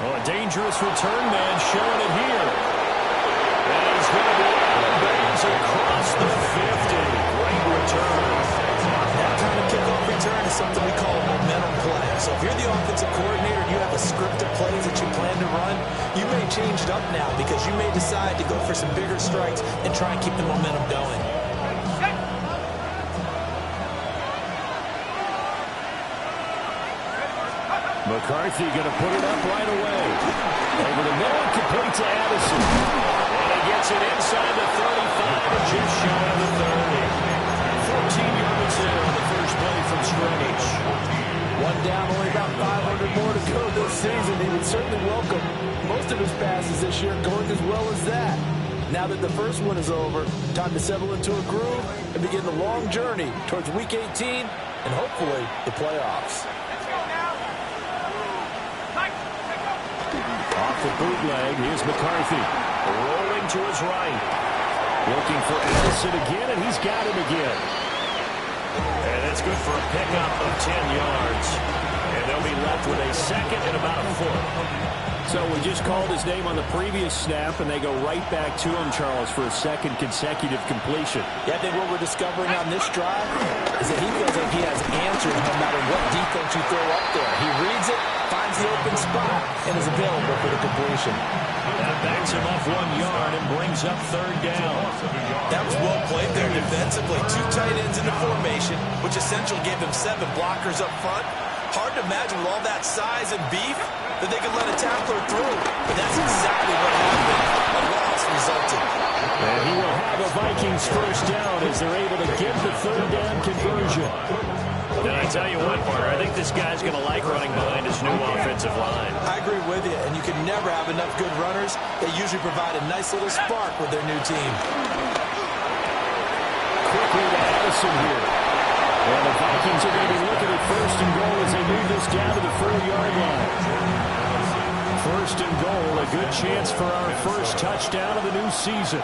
A dangerous return man showing it here. And he's going to be out of bounds across the 50. Great return. That kind of kickoff return is something we call a momentum play. So if you're the offensive coordinator and you have a script of plays that you plan to run, you may change it up now because you may decide to go for some bigger strikes and try and keep the momentum going. McCarthy going to put it up right away. Over the middle and complete to Addison. And he gets it inside the 35 and just shy of the 30. 14 yards there on the first play from scrimmage. One down, only about 500 more to go this season. He would certainly welcome most of his passes this year going as well as that. Now that the first one is over, time to settle into a groove and begin the long journey towards Week 18 and hopefully the playoffs. Off the bootleg, here's McCarthy. Rolling to his right. Looking for Addison again, and he's got him again. And that's good for a pickup of 10 yards. And they'll be left with a second and about a foot. So we just called his name on the previous snap, and they go right back to him, Charles, for a second consecutive completion. Yeah, I think what we're discovering on this drive is that he feels like he has answers no matter what defense you throw up there. He reads it, finds the open spot, and is available for the completion. That backs him off 1 yard and brings up third down. That was well played there defensively. 2 tight ends in the formation, which essentially gave them 7 blockers up front. Hard to imagine with all that size and beef that they could let a tackler through. But that's exactly what happened. A loss resulted. And he will have a Vikings first down as they're able to get the third down conversion. And I tell you what, partner, I think this guy's going to like running behind his new offensive line. I agree with you, and you can never have enough good runners. They usually provide a nice little spark with their new team. Quickly to Addison here. And the Vikings are going to be looking at first and goal as they move this down to the 4-yard line. First and goal, a good chance for our first touchdown of the new season.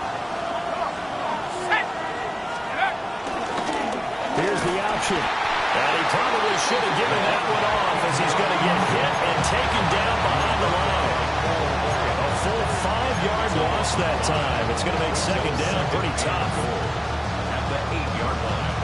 Here's the option. And he probably should have given that one off as he's going to get hit and taken down behind the line. A full 5-yard loss that time. It's going to make second down pretty tough. At the 8-yard line.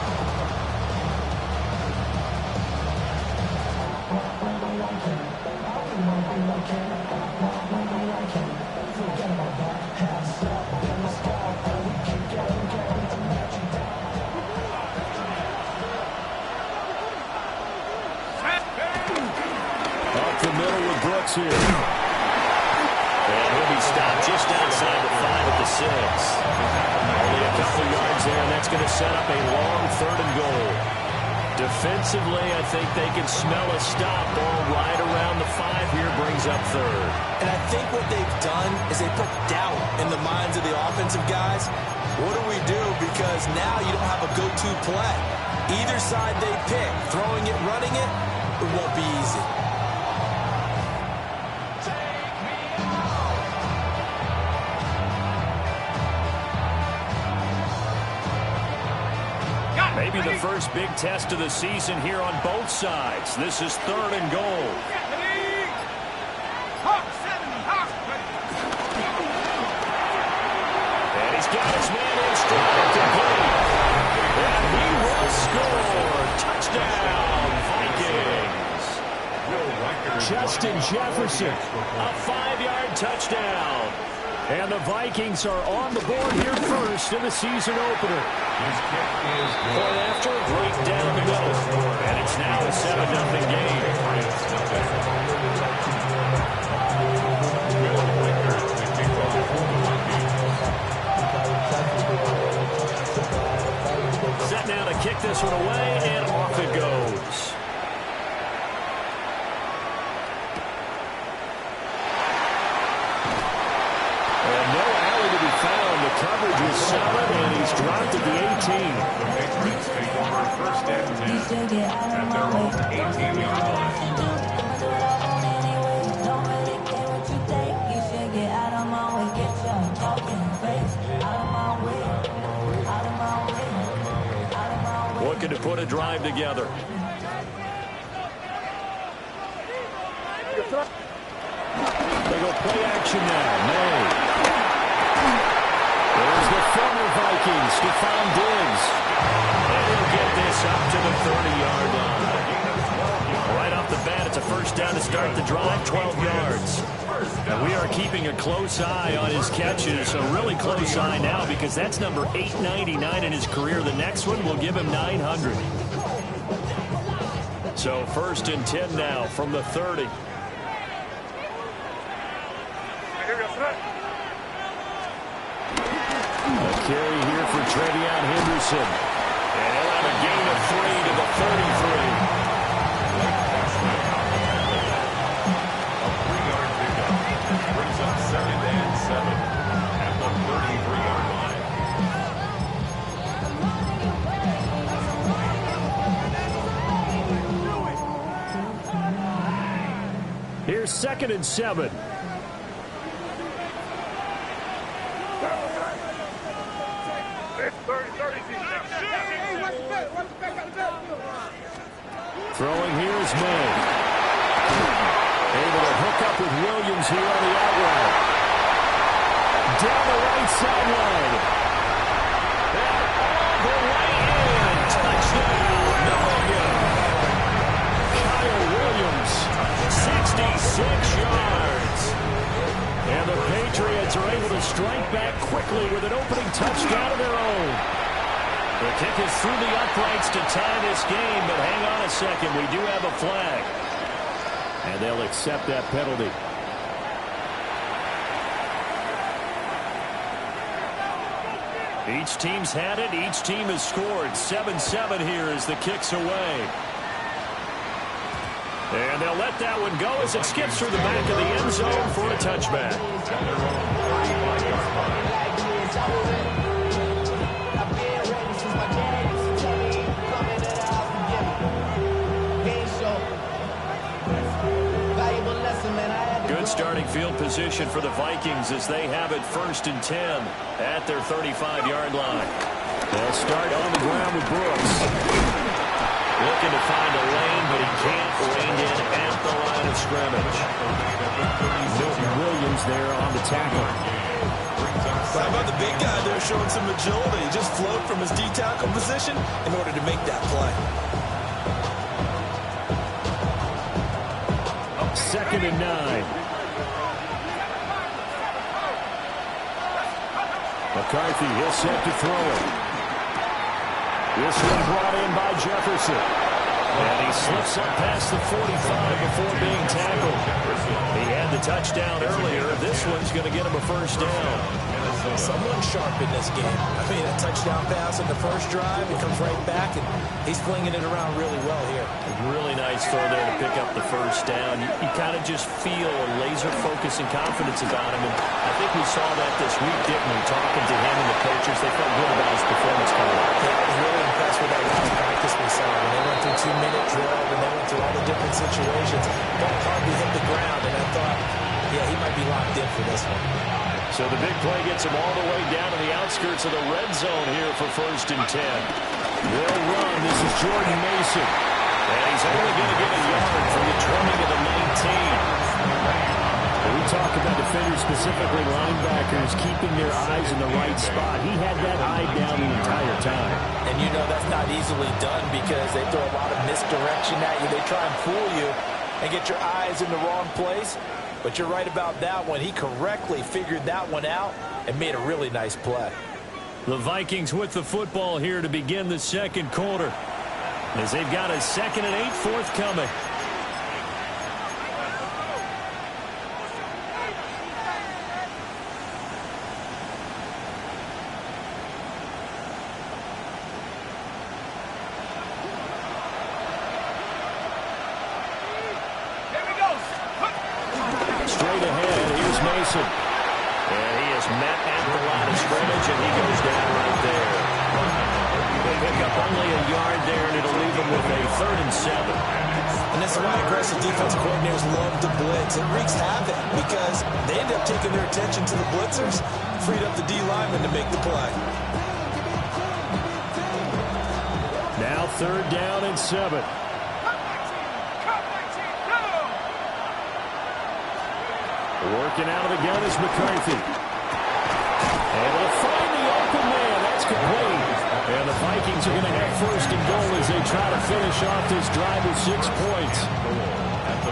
Up the middle with Brooks here. And he'll be stopped just outside the 5 at the 6. Only a couple yards there, and that's going to set up a long third and goal. Defensively, I think they can smell a stop. Ball right around the 5 here brings up third. And I think what they've done is they put doubt in the minds of the offensive guys. What do we do? Because now you don't have a go-to play. Either side they pick, throwing it, running it, it won't be easy. Maybe the first big test of the season here on both sides. This is third and goal. And he's got his man in stride complete. And he will score. Touchdown, Vikings. Justin Jefferson, a 5-yard touchdown. And the Vikings are on the board here first in the season opener. Point after, right down the middle. And it's now a 7-0 game. Set now to kick this one away, and off it goes. Coverage is solid, and he's dropped at the 18. The Patriots take over first and 10 at their own 18-yard line. Looking to put a drive together. They go play action now. May. There's the former Vikings, Stephon Diggs. And he'll get this up to the 30-yard line. Right off the bat, it's a first down to start the drive, 12 yards. And we are keeping a close eye on his catches, a really close eye now because that's number 899 in his career. The next one will give him 900. So 1st and 10 now from the 30. A carry here for Travion Henderson. And he'll have a gain of 3 to the 33. A 3-yard pickup. Brings up 2nd and 7 at the 33-yard line. Here's 2nd and 7. Throwing here is May. Able to hook up with Williams here on the out route. Down the right sideline. And all the way in. Touchdown, Milligan. Kyle Williams, 66 yards. And the Patriots are able to strike back quickly with an opening touchdown of their own. The kick is through the uprights to tie this game, but hang on a second. We do have a flag. And they'll accept that penalty. Each team's had it. Each team has scored. 7-7 here as the kick's away. And they'll let that one go as it skips through the back of the end zone for a touchback. Good starting field position for the Vikings as they have it 1st and 10 at their 35-yard line. They'll start on the ground with Brooks. Looking to find a lane, but he can't rein in at the line of scrimmage. Milton Williams there on the tackle. How about the big guy there showing some agility? He just floated from his D-tackle position in order to make that play. 2nd and 9. McCarthy, he'll set to throw it. This one brought in by Jefferson. And he slips up past the 45 before being tackled. He had the touchdown earlier. This one's going to get him a first down. Someone sharp in this game. I mean, a touchdown pass in the first drive. It comes right back, and he's flinging it around really well here. Really nice throw there to pick up the first down. You kind of just feel a laser focus and confidence about him. And I think we saw that this week, didn't we? Talking to him and the coaches, they felt good about his performance coming up. Yeah, I was really impressed with that last practice we saw. When they went through 2-minute drill, and they went through all the different situations, ball hardly hit the ground, and I thought, yeah, he might be locked in for this one. So the big play gets him all the way down to the outskirts of the red zone here for 1st and 10. They'll run. This is Jordan Mason. And he's only going to get a yard from the 20 to the 19. We talk about defenders, specifically linebackers, keeping their eyes in the right spot. He had that eye down the entire time. And you know that's not easily done because they throw a lot of misdirection at you. They try and fool you and get your eyes in the wrong place. But you're right about that one. He correctly figured that one out and made a really nice play. The Vikings with the football here to begin the second quarter as they've got a 2nd and 8 forthcoming. Straight ahead, here's Mason. And he is met at the line of scrimmage, and he goes down right there. They'll pick up only a yard there, and it'll leave them with a 3rd and 7. And this is why aggressive defensive coordinators love to blitz. It wreaks havoc because they end up taking their attention to the blitzers, freed up the D lineman to make the play. Now 3rd down and 7. Working out of the gun is McCarthy. Able to find the open man. That's complete. And the Vikings are going to have first and goal as they try to finish off this drive with 6 points.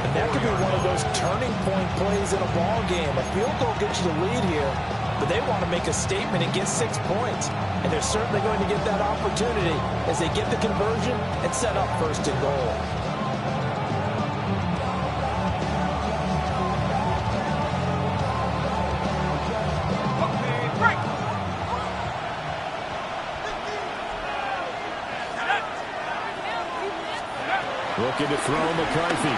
And that could be one of those turning point plays in a ball game. A field goal gets you the lead here, but they want to make a statement and get 6 points. And they're certainly going to get that opportunity as they get the conversion and set up first and goal. Looking to throw McCarthy.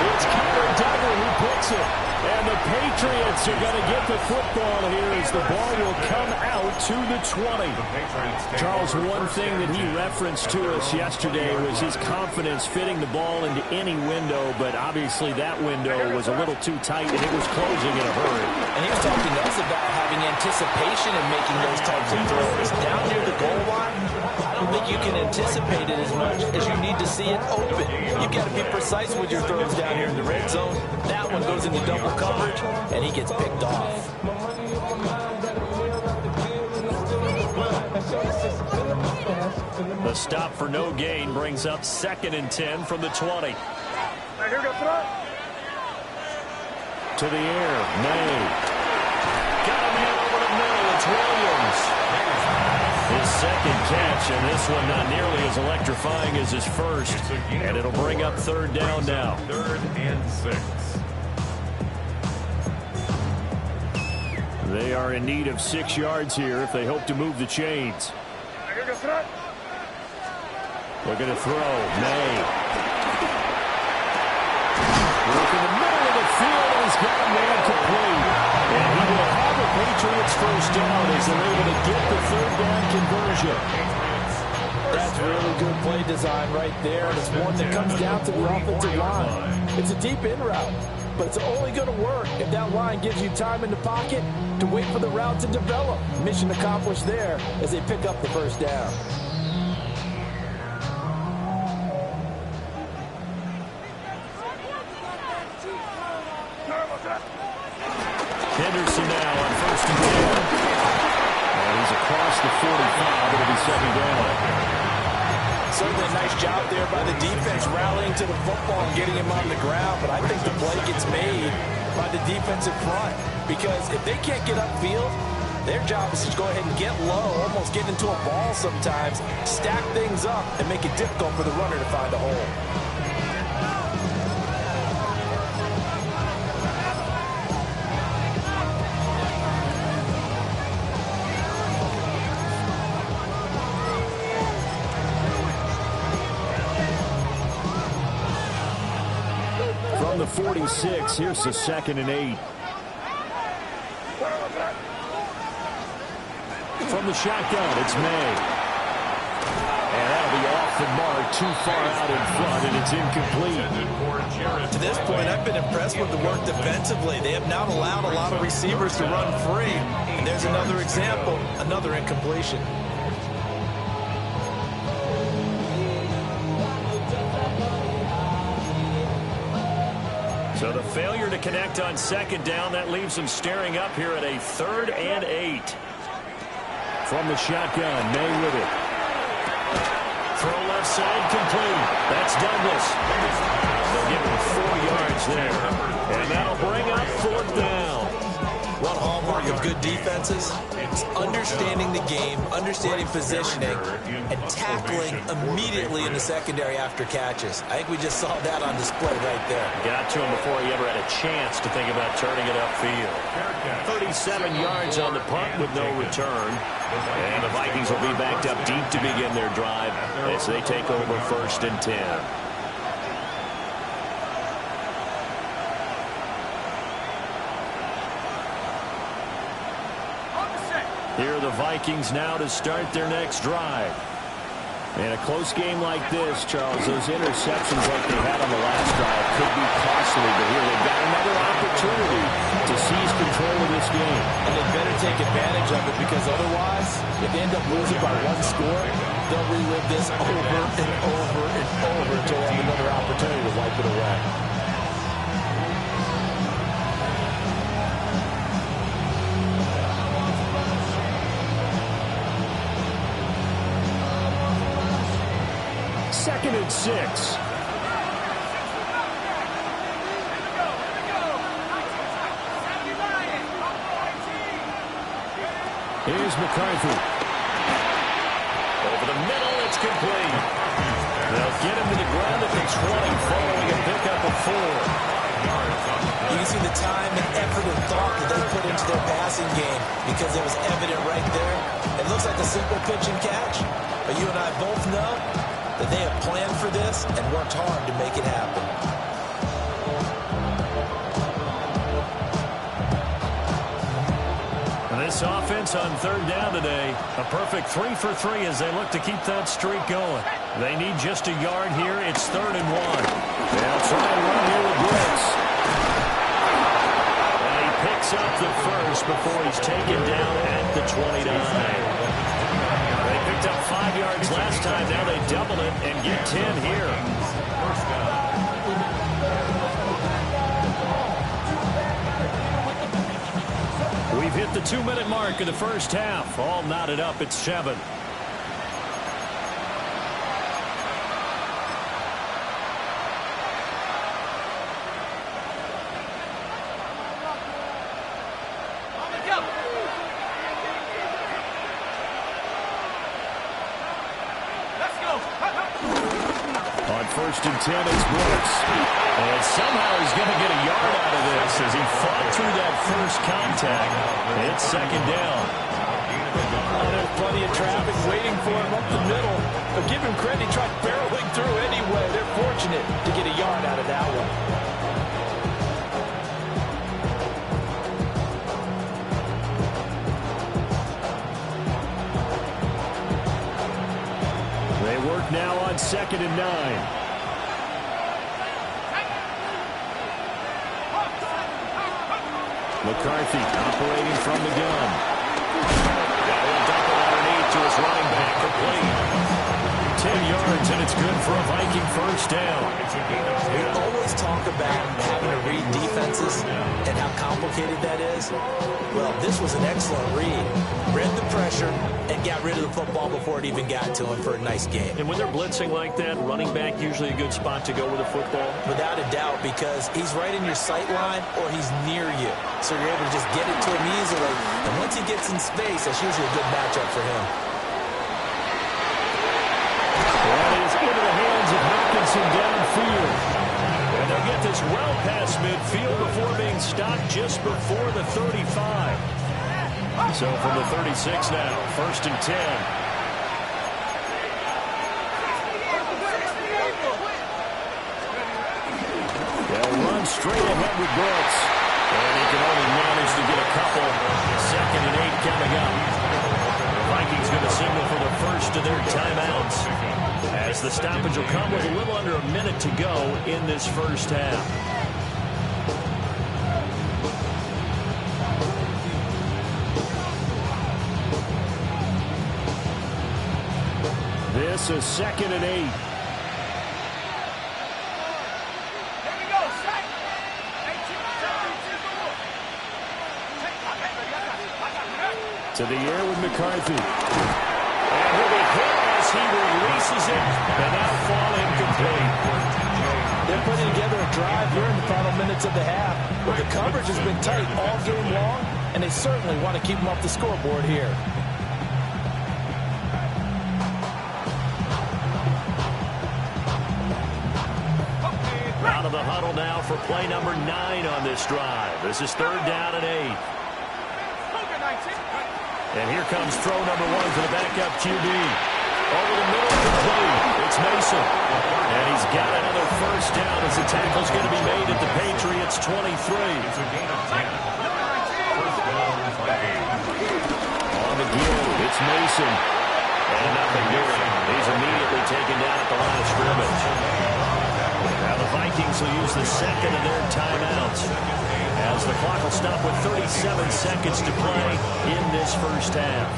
It's Kyler Duggar who puts it. And the Patriots are going to get the football here as the ball will come out to the 20. Charles, one thing that he referenced to us yesterday was his confidence fitting the ball into any window, but obviously that window was a little too tight and it was closing in a hurry. And he was talking to us about having anticipation in making those types of throws. Down near the goal line, I don't think you can anticipate it as much as you need to see it open. You've got to be precise with your throws down here in the red zone. That one goes into double coverage, and he gets picked off. The stop for no gain brings up 2nd and 10 from the 20. To the air, May. Got a man over the middle, it's Williams. His second catch, and this one not nearly as electrifying as his first. And it'll bring up 3rd down now. 3rd and 6. They are in need of 6 yards here if they hope to move the chains. Looking to throw, May. Look in the middle of the field, and he's got a man complete. And he will have the Patriots first down as they're able to get the 3rd down conversion. That's really good play design right there. And it's one that comes down to the offensive line. It's a deep in route, but it's only going to work if that line gives you time in the pocket to wait for the route to develop. Mission accomplished there as they pick up the first down. Henderson now on 1st and 10. And he's across the 45. It'll be 2nd down. Certainly a nice job there by the defense rallying to the football and getting him on the ground, but I think the play gets made by the defensive front because if they can't get upfield, their job is to go ahead and get low, almost get into a ball sometimes, stack things up, and make it difficult for the runner to find a hole. From the 46, here's the 2nd and 8. From the shotgun, it's May. And that'll be off the mark, too far out in front, and it's incomplete. To this point, I've been impressed with the work defensively. They have not allowed a lot of receivers to run free. And there's another example, another incompletion. So the failure to connect on 2nd down, that leaves them staring up here at a 3rd and 8. From the shotgun, May with it. Throw left side, complete. That's Douglas. They'll give him 4 yards there. And that'll bring up 4th down. One hallmark of good defenses is understanding the game, understanding positioning, and tackling immediately in the secondary after catches. I think we just saw that on display right there. Got to him before he ever had a chance to think about turning it upfield. 37 yards on the punt with no return. And the Vikings will be backed up deep to begin their drive as they take over 1st and 10. Here are the Vikings now to start their next drive. In a close game like this, Charles, those interceptions like they had on the last drive could be costly, but here they've got another opportunity to seize control of this game. And they better take advantage of it because otherwise, if they end up losing by 1 score, They'll relive this over and over and over until they have another opportunity to wipe it away. Second and 6. Here's McCarthy. Over the middle, it's complete. They'll get him to the ground at the 20, following a pickup of 4. You can see the time and effort and thought that they put into their passing game because it was evident right there. It looks like a simple pitch and catch, but you and I both know that they have planned for this and worked hard to make it happen. This offense on third down today, a perfect 3 for 3 as they look to keep that streak going. They need just a yard here. It's 3rd and 1. They'll try and run here with blitz. And he picks up the first before he's taken down at the 29. They picked up 5 yards last time. Now they double it and get 10 here. We've hit the 2-minute mark of the first half. All knotted up at 7. On 1st and 10, it's Brooks. And somehow he's going to get a yard out of this as he fought through that first contact. It's 2nd down. Oh, there's plenty of traffic waiting for him up the middle. But give him credit, he tried barreling through anyway. They're fortunate to get a yard out of that one. They work now on 2nd and 9. McCarthy operating from the gun. Got a little double underneath to his running back, complete. 10 yards, and it's good for a Viking first down. We always talk about having to read defenses and how complicated that is. Well, this was an excellent read. Read the pressure and got rid of the football before it even got to him for a nice game. And when they're blitzing like that, running back usually a good spot to go with the football? Without a doubt, because he's right in your sight line or he's near you. So you're able to just get it to him easily. And once he gets in space, that's usually a good matchup for him. That is into the hands of Hawkinson downfield. And they'll get this well past midfield before being stopped just before the 35. So from the 36 now, 1st and 10. They'll run straight ahead with Brooks. And he can only manage to get a couple. 2nd and 8 coming up. The Vikings going to signal for the first of their timeouts, as the stoppage will come with a little under a minute to go in this first half. This is 2nd and 8. To the air with McCarthy. And he'll be hit as he releases it, and now fall incomplete. They're putting together a drive here in the final minutes of the half, but the coverage has been tight all game long, and they certainly want to keep them off the scoreboard here. Out of the huddle now for play number 9 on this drive. This is 3rd down and 8. And here comes throw number 1 for the backup QB. Over the middle, complete. It's Mason. And he's got another first down as the tackle's going to be made at the Patriots 23. On the give, it's Mason. And nothing doing. He's immediately taken down at the line of scrimmage. Now the Vikings will use the second of their timeouts, as the clock will stop with 37 seconds to play in this first half.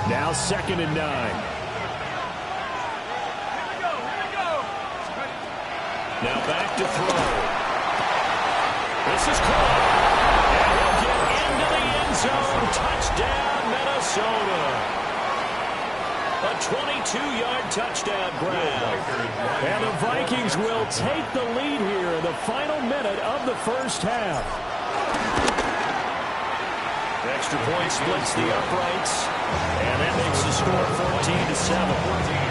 Now 2nd and 9. Now back to throw. This is caught. And he'll get into the end zone. Touchdown, Minnesota. A 22-yard touchdown grab. And the Vikings will take the lead here in the final minute of the first half. Extra point splits the uprights. And that makes the score 14-7.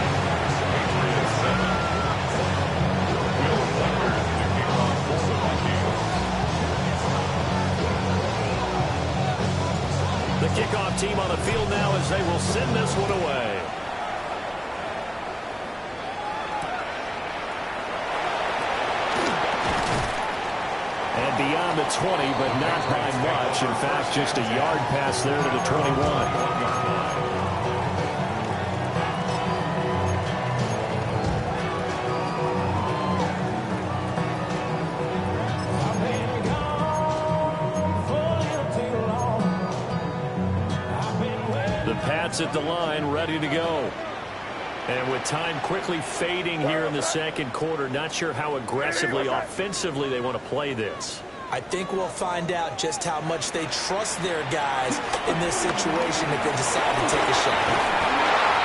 The kickoff team on the field now as they will send this one away. And beyond the 20, but not by much. In fact, just a yard pass there to the 21. Pats at the line, ready to go. And with time quickly fading here in the second quarter, not sure how aggressively, offensively they want to play this. I think we'll find out just how much they trust their guys in this situation if they decide to take a shot.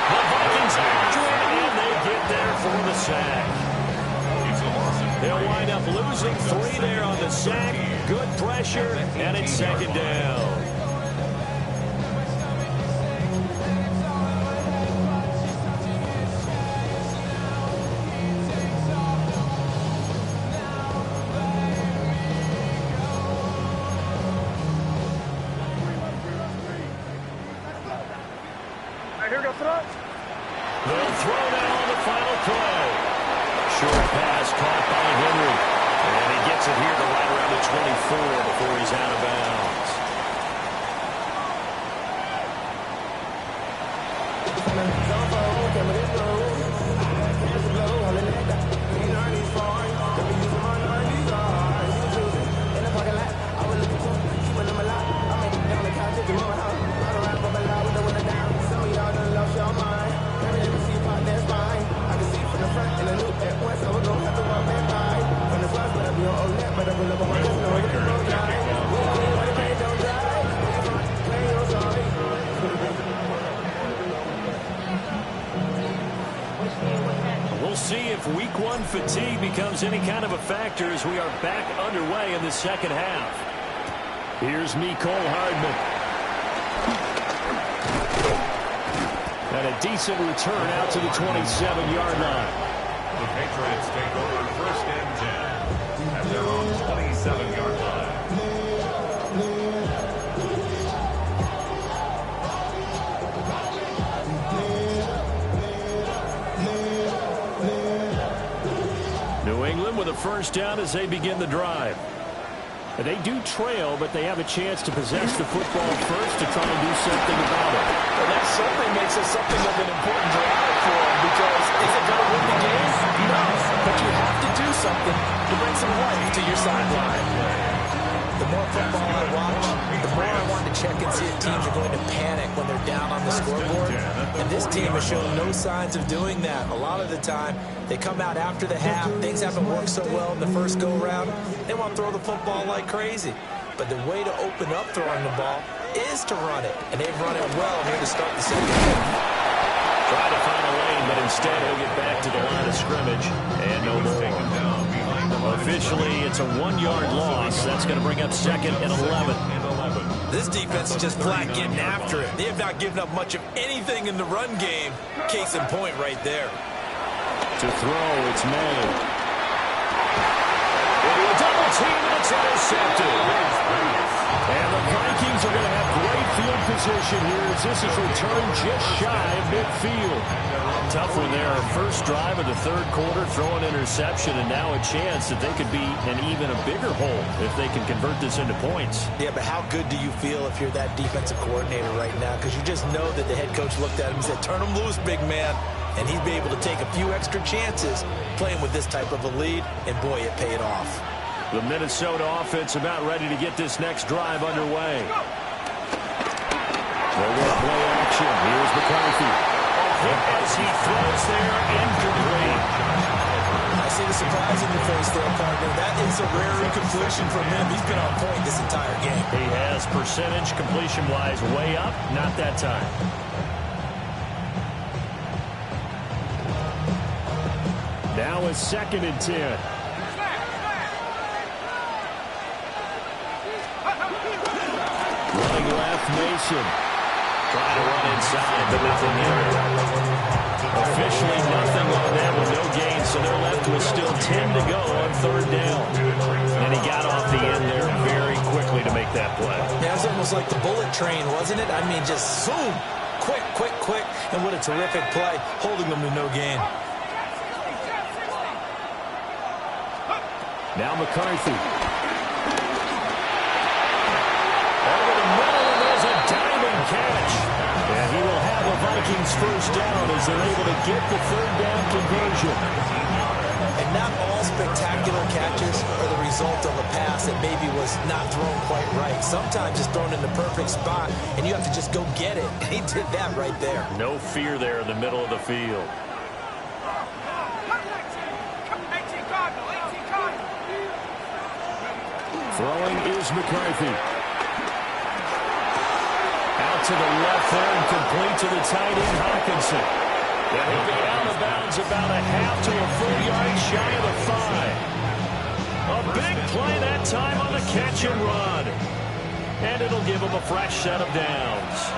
The Vikings after it, and they get there for the sack. They'll wind up losing 3 there on the sack. Good pressure, and it's 2nd down. They'll throw now on the final play. Short pass caught by Henry. And he gets it here to right around the 24 before he's out of bounds. We'll see if week 1 fatigue becomes any kind of a factor as we are back underway in the second half. Here's Mecole Hardman. And a decent return out to the 27-yard line. The Patriots take over 1st and 10 at their own 27-yard line. New England with a 1st down as they begin the drive. They do trail, but they have a chance to possess the football first to try and do something about it. And that certainly makes it something of an important drive for them, because is it going to win the game? No. But you have to do something to bring some life to your sideline. The more football I watch, the more I want to check and see if teams are going to panic when they're down on the scoreboard. And this team has shown no signs of doing that. A lot of the time, they come out after the half. Things haven't worked so well in the first go-round. They want to throw the football like crazy. But the way to open up throwing the ball is to run it. And they've run it well here to start the second half. Try to find a lane, but instead he'll get back to the line of scrimmage. And no more. Officially, it's a 1-yard loss. That's going to bring up 2nd and 11. This defense is just flat getting after it. They have not given up much of anything in the run game. Case in point right there. To throw, it's made. It'll be a double team, and it's intercepted. And the Vikings are going to have great field position here as this is returned just shy of midfield. Tough one there. First drive of the 3rd quarter, throw an interception, and now a chance that they could be in even a bigger hole if they can convert this into points. Yeah, but how good do you feel if you're that defensive coordinator right now? Because you just know that the head coach looked at him and said, turn him loose, big man. And he'd be able to take a few extra chances playing with this type of a lead, and boy, it paid off. The Minnesota offense about ready to get this next drive underway. They'll go play action. Here's the hit as he throws there, incomplete. I see the surprise in your face there, partner. That is a rare incompletion from him. He's been on point this entire game. He has percentage completion-wise way up, not that time. Now a 2nd and 10. Running left, Mason. Trying to run inside, but nothing there. Officially nothing on that with no gain, so they're left with still 10 to go on 3rd down. And he got off the end there very quickly to make that play. Yeah, it was almost like the bullet train, wasn't it? I mean, just zoom. Quick, quick, quick. And what a terrific play, holding them to no gain. Now McCarthy. Over the middle, and there's a diving catch. And he will have a Vikings 1st down as they're able to get the 3rd down conversion. And not all spectacular catches are the result of a pass that maybe was not thrown quite right. Sometimes it's thrown in the perfect spot, and you have to just go get it. And he did that right there. No fear there in the middle of the field. Throwing is McCarthy. Out to the left there and complete to the tight end, Hawkinson. And he'll be out of bounds about a half to a full yard shy of the 5. A big play that time on the catch and run. And it'll give him a fresh set of downs.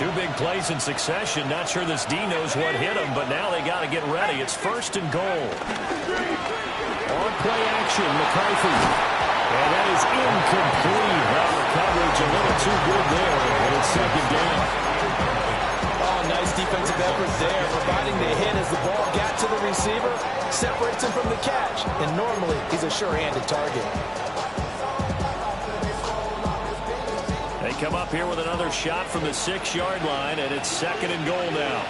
2 big plays in succession. Not sure this D knows what hit him, but now they got to get ready. It's 1st and goal. On play action, McCarthy. And that is incomplete. That coverage a little too good there, and it's 2nd down. Oh, nice defensive effort there, providing the hit as the ball got to the receiver, separates him from the catch, and normally he's a sure-handed target. They come up here with another shot from the 6-yard line, and it's 2nd and goal now.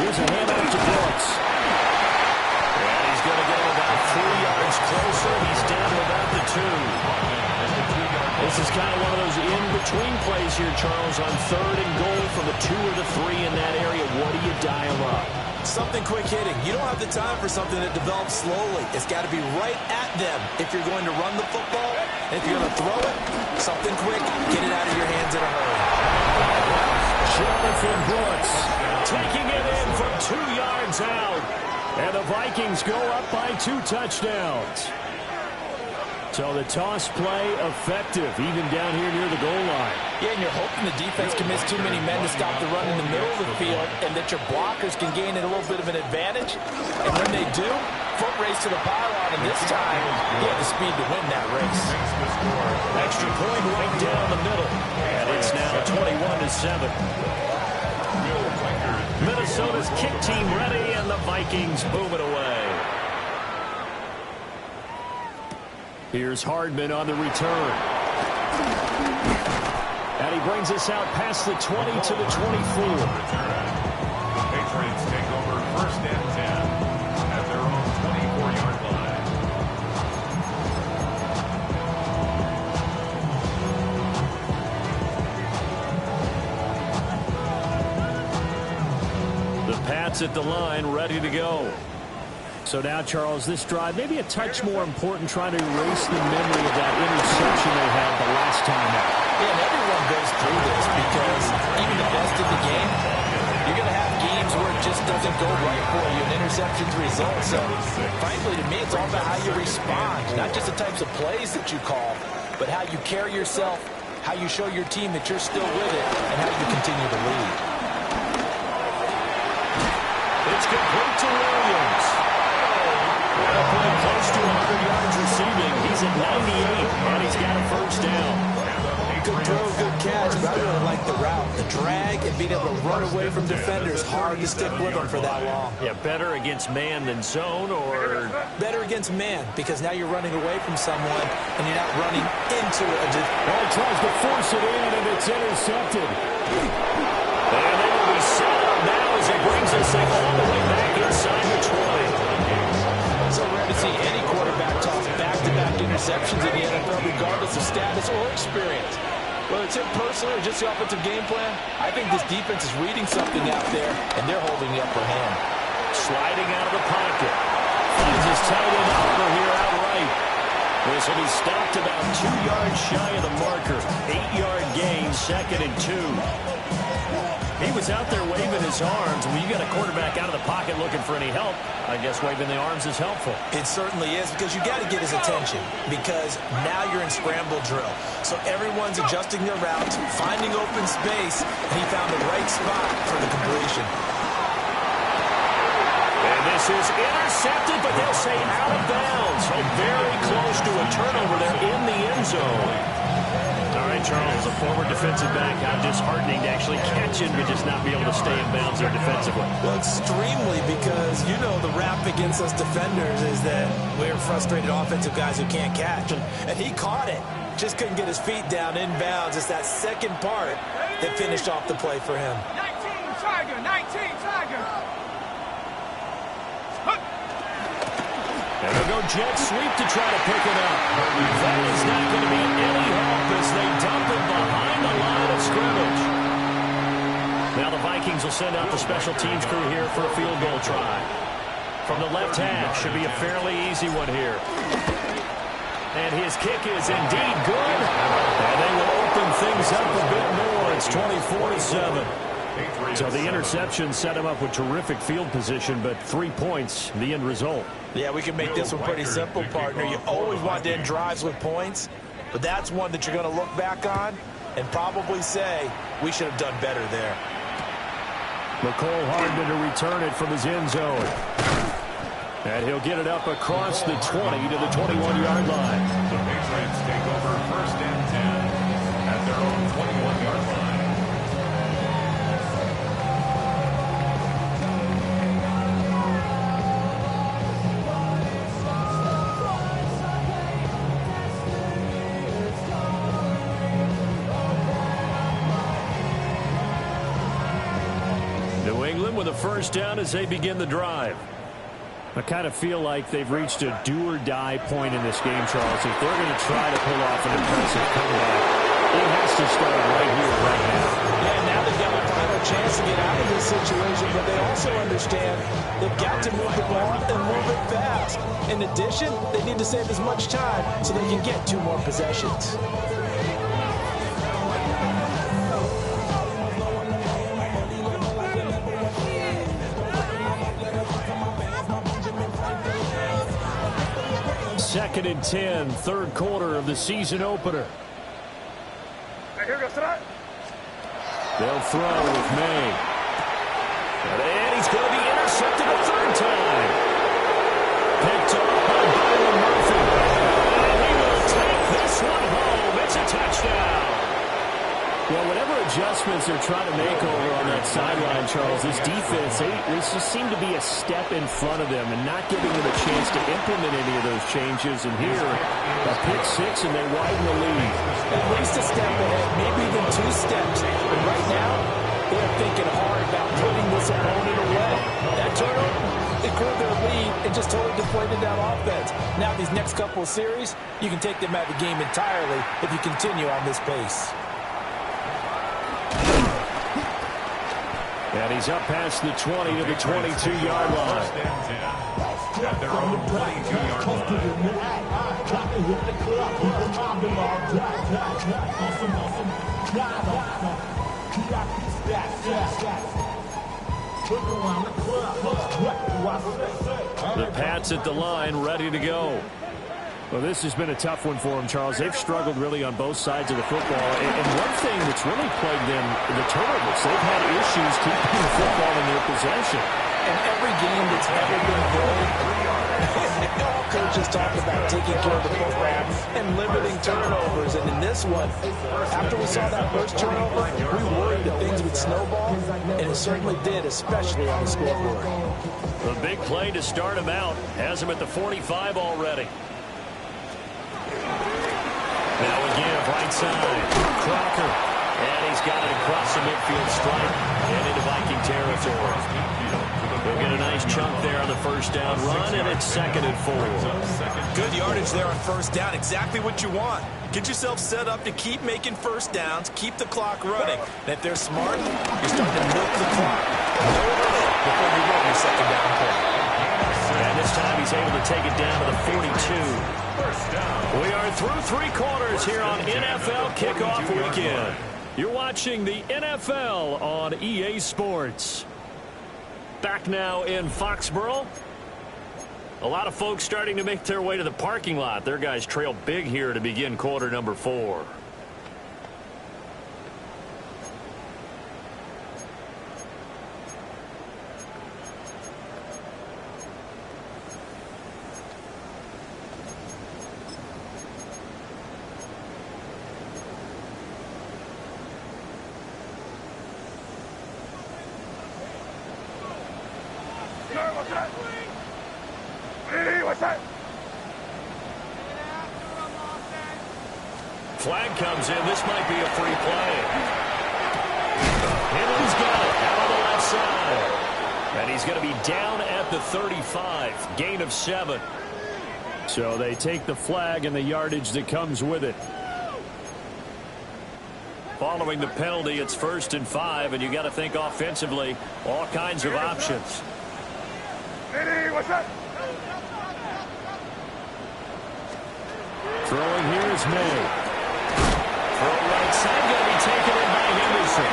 Here's a handoff to Brooks. And he's going to go about 3 yards closer. He's down to about the 2. This is kind of one of those in-between plays here, Charles, on 3rd and goal from the 2 or the 3 in that area. What do you dial up? Something quick hitting. You don't have the time for something that develops slowly. It's got to be right at them if you're going to run the football. And if you're going to throw it, something quick, get it out of your hands in a hurry. Jonathan Brooks taking it in from 2 yards out. And the Vikings go up by 2 touchdowns. So the toss play effective, even down here near the goal line. Yeah, and you're hoping the defense commits too many men to stop the run in the middle of the field and that your blockers can gain a little bit of an advantage. And when they do, foot race to the pylon, and this time, he had the speed to win that race. Extra point right down the middle. And it's now 21-7. Minnesota's kick team ready, and the Vikings boom it away. Here's Hardman on the return. And he brings us out past the 20 to the 24. Patriots take over 1st and 10 at their own 24-yard line. The Pats at the line, ready to go. So now, Charles, this drive maybe a touch more important, trying to erase the memory of that interception they had the last time out. Yeah, and everyone goes through this because even the best of the game, you're going to have games where it just doesn't go right for you, and interceptions result. So, frankly, to me, it's all about how you respond, not just the types of plays that you call, but how you carry yourself, how you show your team that you're still with it, and how you continue to lead. It's complete to Williams. Playing close to 100 yards receiving. He's at 98, and he's got a 1st down. Good throw, good catch, but I really like the route. The drag and being able to run away from defenders, hard to stick with them for that long. Yeah, better against man than zone, or? Better against man, because now you're running away from someone, and you're not running into it. Well, he tries to force it in, and it's intercepted. And they will be set up now as he brings this thing all the way back inside the 20. So rare to see any quarterback toss back-to-back interceptions in the NFL, regardless of status or experience. Whether it's him personally or just the offensive game plan, I think this defense is reading something out there, and they're holding the upper hand. Sliding out of the pocket. Finds his tight end over here outright. This will be stopped about 2 yards shy of the marker. 8-yard gain, 2nd and 2. He was out there waving his arms. When you got a quarterback out of the pocket looking for any help, I guess waving the arms is helpful. It certainly is, because you got to get his attention, because now you're in scramble drill. So everyone's adjusting their routes, finding open space, and he found the right spot for the completion. And this is intercepted, but they'll say out of bounds. So very close to a turnover there in the end zone. All right, Charles, a former defensive back, how disheartening to actually catch it, but just not be able to stay in bounds there defensively. Well, extremely, because you know the rap against us defenders is that we're frustrated offensive guys who can't catch. And he caught it. Just couldn't get his feet down in bounds. It's that second part that finished off the play for him. 19 Tiger, 19 Tiger. And they'll go jet sweep to try to pick it up. That is not going to be any help as they dump it behind the line of scrimmage. Now the Vikings will send out the special teams crew here for a field goal try. From the left half, should be a fairly easy one here. And his kick is indeed good. And they will open things up a bit more. It's 24-7. So the interception set him up with terrific field position, but 3 points, the end result. Yeah, we can make this one pretty simple, partner. You always want to end drives with points, but that's one that you're going to look back on and probably say, we should have done better there. McCole Hardman to return it from his end zone. And he'll get it up across the 20 to the 21-yard line. The Patriots take over 1st and 10 at their own 21-yard line. With a first down as they begin the drive. I kind of feel like they've reached a do-or-die point in this game, Charles. If they're going to try to pull off an impressive comeback, it has to start right here, right now. Yeah, now they've got a final chance to get out of this situation, but they also understand they've got to move the ball and move it fast. In addition, they need to save as much time so they can get 2 more possessions. Second and 10, 3rd quarter of the season opener. They'll throw with May. And he's going to be intercepted a 3rd time. Picked up by Byron Murphy. And he will take this one home. It's a touchdown. Well, whatever adjustments they're trying to make over on that sideline, Charles, this defense, they just seem to be a step in front of them and not giving them a chance to implement any of those changes. And here, a pick 6, and they widen the lead. At least a step ahead, maybe even 2 steps. But right now, they're thinking hard about putting this opponent away. That turnover, it grew their lead and just totally deflated that offense. Now, these next couple of series, you can take them out of the game entirely if you continue on this pace. And he's up past the 20 to the 22-yard line. 1st and 10 at their own 22-yard line. The Pats at the line, ready to go. Well, this has been a tough one for them, Charles. They've struggled really on both sides of the football. And one thing that's really plagued them, the turnovers. They've had issues keeping the football in their possession. And every game that's ever been played, all coaches talk about taking care of the program and limiting turnovers. And in this one, after we saw that first turnover, we worried that things would snowball, and it certainly did, especially on the scoreboard. The big play to start him out has him at the 45 already. Now again, right side, Crocker. And he's got it across the midfield stripe and into Viking territory. He'll get a nice chunk there on the first down run, and it's 2nd and 4. Good yardage there on first down. Exactly what you want. Get yourself set up to keep making first downs, keep the clock running. And if they're smart, you're starting to milk the clock before you run your second down play. And this time he's able to take it down to the 42. We are through 3 quarters here on NFL Kickoff Weekend. You're watching the NFL on EA Sports. Back now in Foxborough. A lot of folks starting to make their way to the parking lot. Their guys trail big here to begin quarter number 4. Flag comes in. This might be a free play. And he's got it out on the left side. And he's going to be down at the 35. Gain of 7. So they take the flag and the yardage that comes with it. Following the penalty, it's 1st and 5, and you got to think offensively, all kinds of options. Throwing here is May. Throw right side, going to be taken in by Henderson.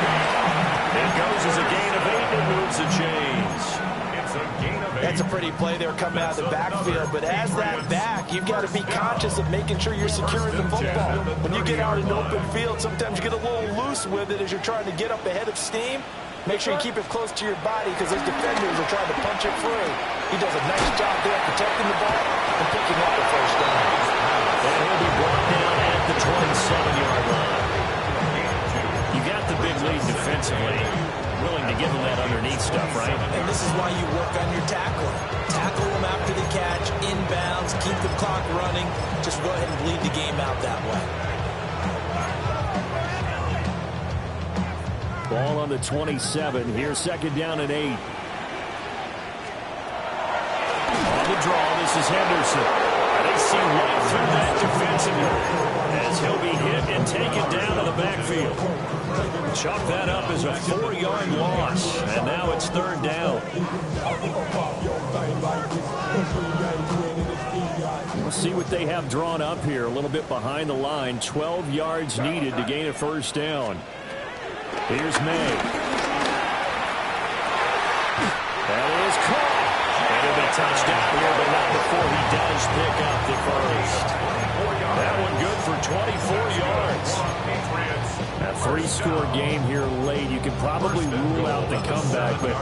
It goes as a gain of 8 and moves the chains. It's a gain of 8. That's a pretty play there coming out of the backfield, but as that back, you've got to be conscious of making sure you're securing the football. When you get out in the open field, sometimes you get a little loose with it as you're trying to get up ahead of steam. Make sure you keep it close to your body because those defenders are trying to punch it free. He does a nice job there protecting the ball and picking up the first down. And he'll be brought down at the 27-yard line. You got the big lead defensively. Willing to give him that underneath stuff, right? And this is why you work on your tackling. Tackle them after the catch, inbounds, keep the clock running. Just go ahead and bleed the game out that way. Ball on the 27. Here's 2nd down and 8. On the draw, this is Henderson. They see right through that defensively as he'll be hit and taken down to the backfield. Chalk that up as a 4-yard loss, and now it's 3rd down. We'll see what they have drawn up here. A little bit behind the line. 12 yards needed to gain a first down. Here's May. That is caught. And it'll be a touchdown here, but not before he does pick up the first. That one good for 24 yards. A 3-score game here late. You can probably rule out the comeback, but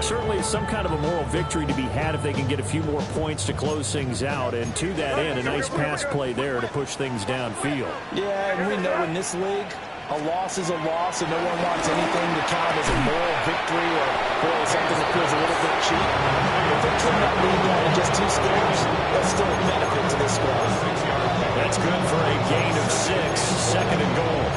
certainly some kind of a moral victory to be had if they can get a few more points to close things out. And to that end, a nice pass play there to push things downfield. Yeah, and we know in this league, a loss is a loss, and no one wants anything to count as a moral victory or boy, something that feels a little bit cheap. If they trim that lead down in just 2 scores, that's still a benefit to this squad. That's good for a gain of 6. 2nd and goal.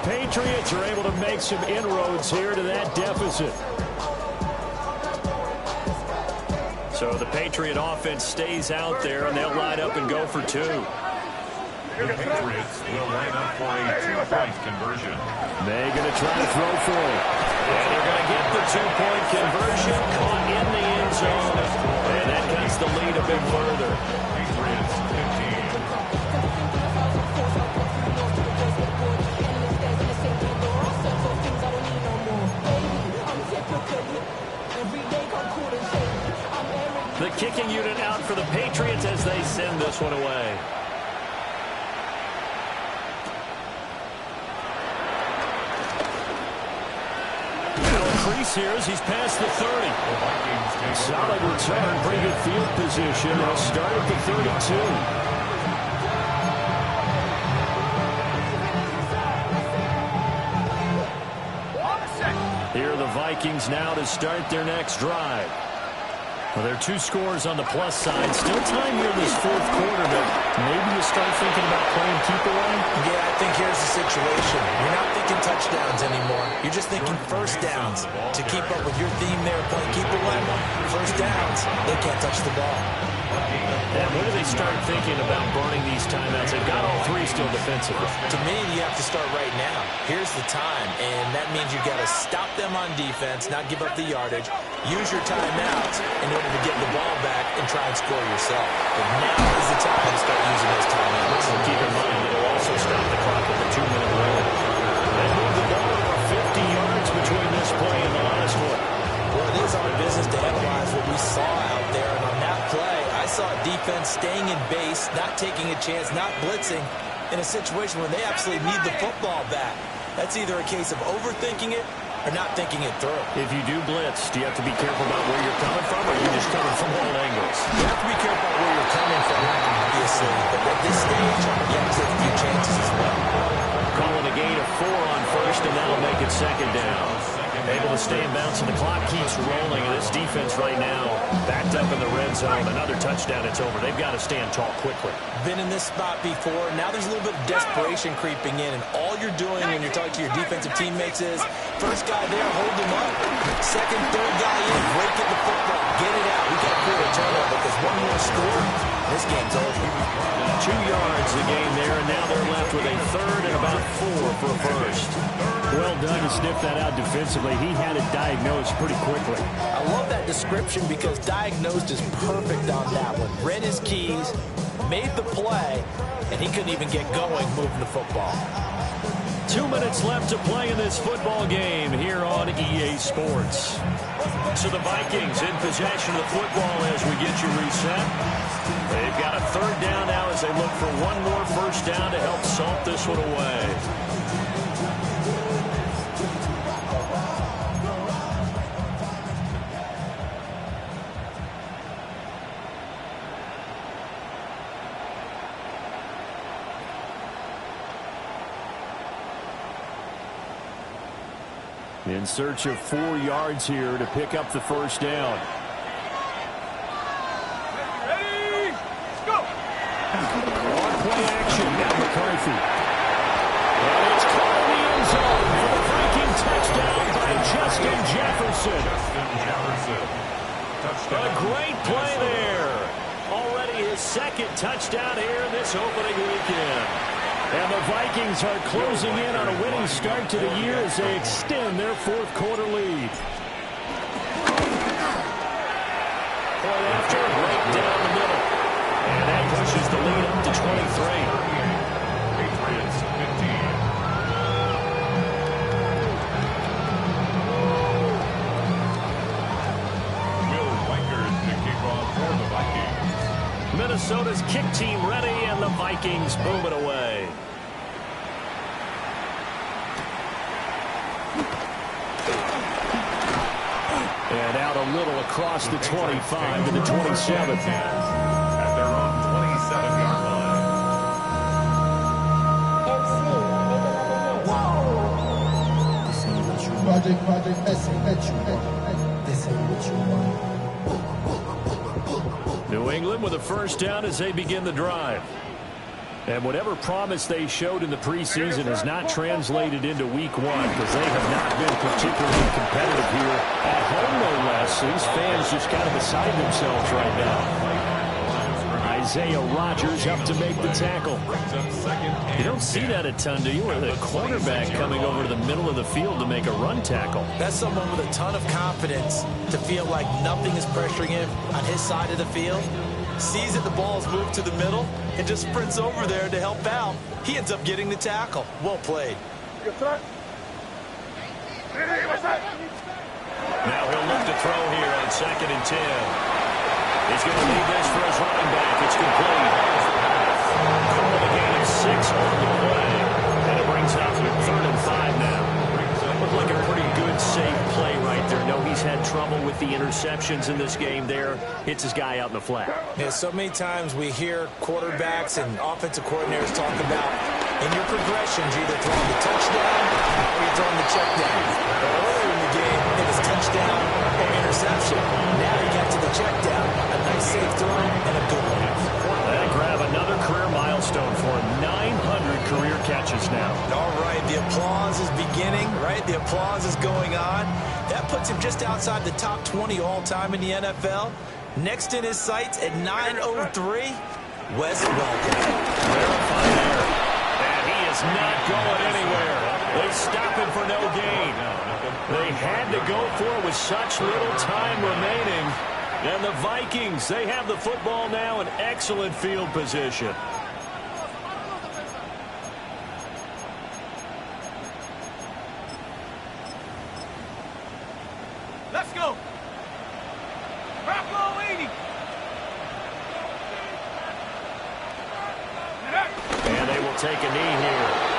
Patriots are able to make some inroads here to that deficit. So the Patriot offense stays out there, and they'll line up and go for 2. The Patriots will line up for a 2-point conversion. They're going to try to throw for it. And they're going to get the 2-point conversion caught in the end zone. And that cuts the lead a bit further. Patriots 15. The kicking unit out for the Patriots as they send this one away. increase here as he's past the 30. Solid return, pretty good field position. They'll start at the 32. Here are the Vikings now to start their next drive. Well, there are 2 scores on the plus side. Still time here in this fourth quarter, but maybe you start thinking about playing keep away? Yeah, I think here's the situation. You're not thinking touchdowns anymore. You're just thinking first downs. To keep up with your theme there, playing keep away, first downs, they can't touch the ball. And when do they start thinking about burning these timeouts? They've got all 3 still defensively. To me, you have to start right now. Here's the time, and that means you've got to stop them on defense, not give up the yardage, use your timeouts in order to get the ball back and try and score yourself. But now is the time to start using those timeouts. So keep in mind that it'll also stop the clock at the 2-minute warning. They move the ball over 50 yards between this play and the last one. Well, it is our business to analyze what we saw out there, and on that play, I saw defense staying in base, not taking a chance, not blitzing, in a situation where they absolutely need the football back. That's either a case of overthinking it or not thinking it through. If you do blitz, do you have to be careful about where you're coming from, or are you just coming from all angles? You have to be careful about where you're coming from, obviously, but at this stage, you have to take a few chances as well. Calling a gain of 4 on first, and that'll make it second down. Able to stay in bounds, and the clock keeps rolling, and this defense right now backed up in the red zone. Another touchdown, it's over. They've got to stand tall quickly. Been in this spot before. Now there's a little bit of desperation creeping in, and all you're doing when you're talking to your defensive teammates is, first guy there, hold him up. Second, third guy in, break at the football. Get it out. We got to create a turnover because one more score, this game's over. 2 yards the game there, and now they're left with a third and about 4 for a first. Well done to sniff that out defensively. He had it diagnosed pretty quickly. I love that description because diagnosed is perfect on that one. Read his keys, made the play, and he couldn't even get going moving the football. 2 minutes left to play in this football game here on EA Sports. So the Vikings in possession of the football as we get you reset. They've got a third down now as they look for one more first down to help salt this one away. In search of 4 yards here to pick up the first down. Ready? Let's go. On play action, now McCarthy. And it's caught in the end zone for the Viking touchdown by Justin Jefferson. A great play there. Already his second touchdown here in this opening weekend. And the Vikings are closing in on a winning start to the year as they extend their fourth quarter lead. Point after, right down the middle. And that pushes the lead up to 23. Patriots 15. Will Vikers to kick off for the Vikings. Minnesota's kick team ready, and the Vikings boom it away. And out a little across the 25 to the 27. At their own 27-yard line. Project, this ain't what you want. New England with a first down as they begin the drive. And whatever promise they showed in the preseason has not translated into week 1 because they have not been particularly competitive here at home, no less. These fans just kind of beside themselves right now. Isaiah Rodgers up to make the tackle. You don't see that a ton, do you? Where the cornerback coming over to the middle of the field to make a run tackle. That's someone with a ton of confidence to feel like nothing is pressuring him on his side of the field. Sees that the ball's moved to the middle and just sprints over there to help out. He ends up getting the tackle. Well played. Now he'll look to throw here on 2nd and 10. He's going to lead this for his running back. It's complete. Call the gain of 6 on the play. And it brings up 3rd and 5 now. Looked like a pretty good, safe play right trouble with the interceptions in this game there. Hits his guy out in the flat. Yeah, so many times we hear quarterbacks and offensive coordinators talk about in your progressions, you're either throwing the touchdown or you're throwing the check down. Earlier in the game, it was touchdown or interception. Now you got to the check down. A nice safe throw and a good one. And grab another career milestone for him. 900 career catches now. All right, the applause is beginning, right? The applause is going on. That puts him just outside the top 20 all-time in the NFL. Next in his sights at 903, Wes Welker. Verified error. And he is not going anywhere. They stop him for no gain. They had to go for it with such little time remaining. And the Vikings, they have the football now in excellent field position. Let's go. Bravo 80. And they will take a knee here.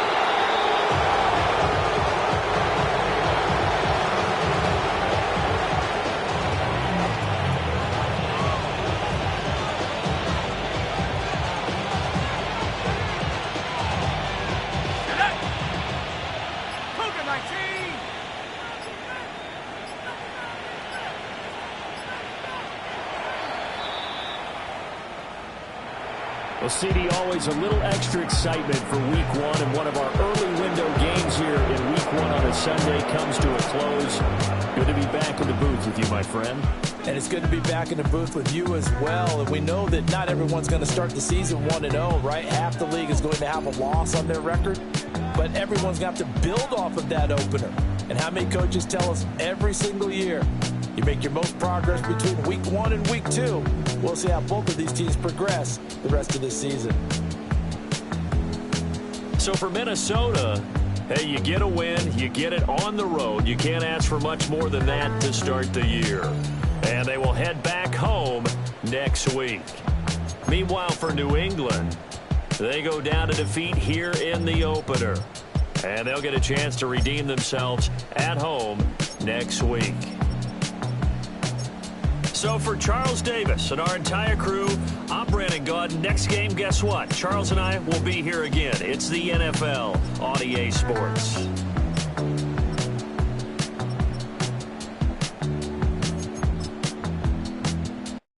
Well, CD, always a little extra excitement for Week 1, and one of our early window games here in Week 1 on a Sunday comes to a close. Good to be back in the booth with you, my friend. And it's good to be back in the booth with you as well. And we know that not everyone's going to start the season 1-0, right? Half the league is going to have a loss on their record. But everyone's going to have to build off of that opener. And how many coaches tell us every single year, you make your most progress between Week 1 and Week 2. We'll see how both of these teams progress the rest of this season. So for Minnesota, hey, you get a win, you get it on the road. You can't ask for much more than that to start the year. And they will head back home next week. Meanwhile, for New England, they go down to defeat here in the opener. And they'll get a chance to redeem themselves at home next week. So for Charles Davis and our entire crew, I'm Brandon Gaudin. Next game, guess what? Charles and I will be here again. It's the NFL on EA Sports.